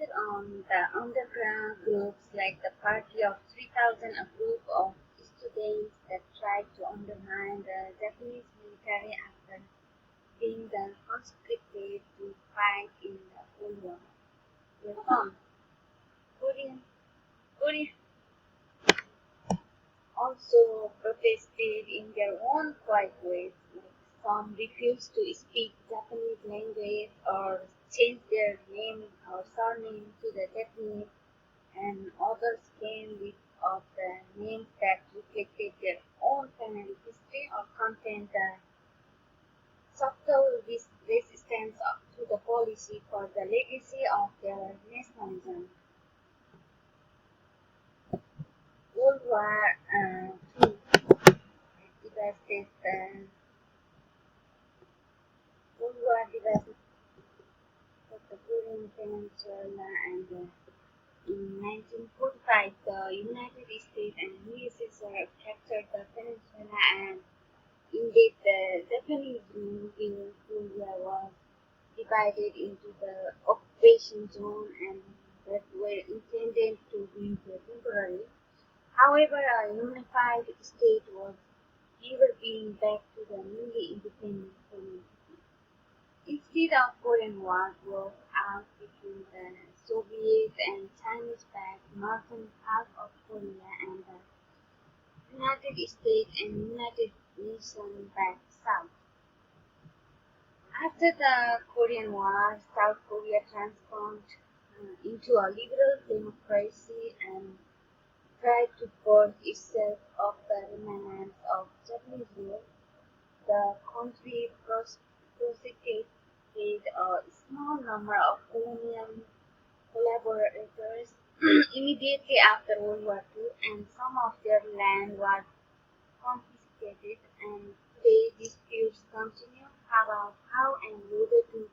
Later on, the underground groups like the Party of 3000, a group of students that tried to undermine the Japanese military after being then conscripted to fight in the Cold War, were formed. Korean, Korean also protested in their own quiet ways. Like some refused to speak Japanese language or change their name or surname to the Japanese, and others came with of the names that reflected their own family history or contained the subtle resistance to the policy for the legacy of their nationalism. World War II devastated the World War devastated the Korean Peninsula, and in 1945 the United States and USSR captured the peninsula, and indeed the Japanese rule in Korea was divided into the occupation zone and that were intended to be temporary. However, a unified state was never being back to the newly independent Korea. Instead of Korean War broke out between the Soviet and Chinese-backed northern half of Korea and the United States and United Nations-backed South. After the Korean War, South Korea transformed into a liberal democracy and tried to purge itself of the remnants of Japanese rule. The country prosecuted a small number of colonial collaborators immediately after World War II, and some of their land was confiscated, and today disputes continue about how and whether to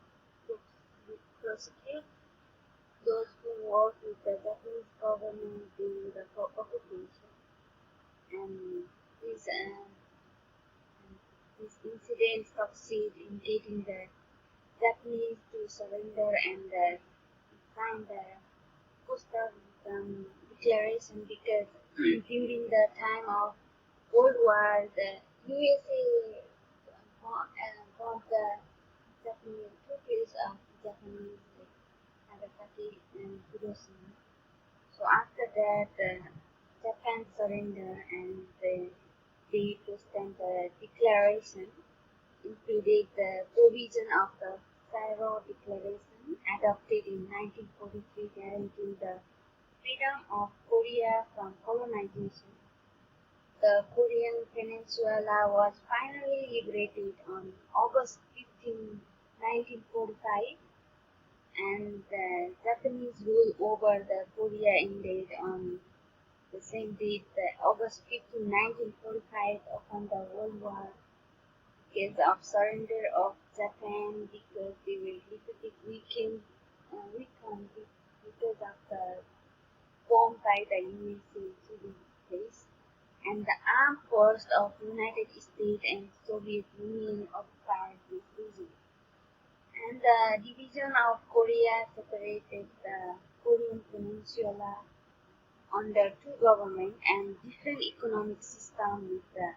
prosecute those who worked with the Japanese government during the occupation. And this, uh, this incident succeeded in getting the Japanese to surrender and sign the Potsdam Declaration, because during the time of World War, the USA bombed the Japanese troops of Japanese like Nagasaki and Hiroshima. So after that, Japan surrendered, and they presented the declaration included the provision of the Cairo Declaration adopted in 1943 guaranteeing the freedom of Korea from colonization. The Korean peninsula was finally liberated on August 15, 1945, and the Japanese rule over the Korea ended on the same date, August 15, 1945, upon the World War, because of surrender of Japan, because they were little weakened because of the bomb by the USA to place, and the armed forces of United States and Soviet Union occupied this region. And the division of Korea separated the Korean peninsula under two governments and different economic systems, with the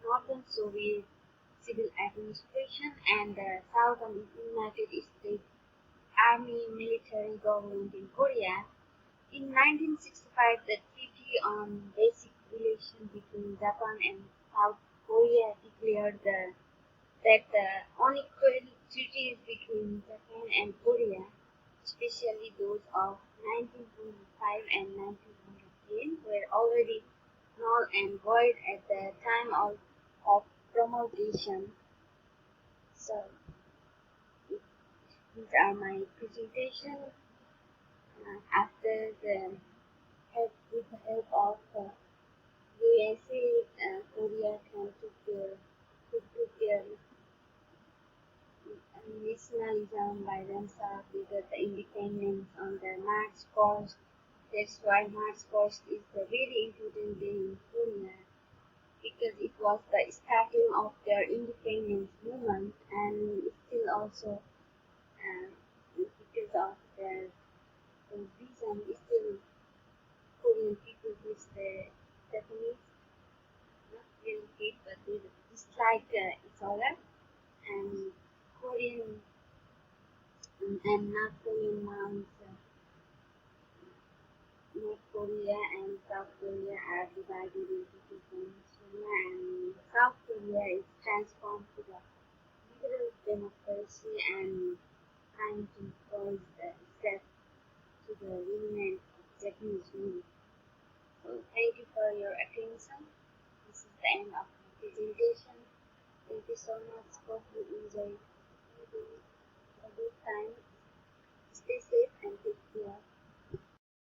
Northern Soviet civil administration and the Southern United States Army military government in Korea. In 1965, the Treaty on Basic Relations between Japan and South Korea declared that the unequal treaties between Japan and Korea, especially those of 1925 and 1910, were already null and void at the time of promulgation. So, these are my presentation. After with the help of USA, Korea can took their nationalism by themselves. They got the independence on the March 1st. That's why March 1st is the very important day in Korea, because it was the starting of their independence movement, and it's still also because of their and North Korea and South Korea are divided into two peninsula, and South Korea is transformed to the liberal democracy and trying to impose itself to the remnant of Japanese rule. So thank you for your attention. This is the end of my presentation. Thank you so much. Hope you enjoyed a good time. Stay safe and take care.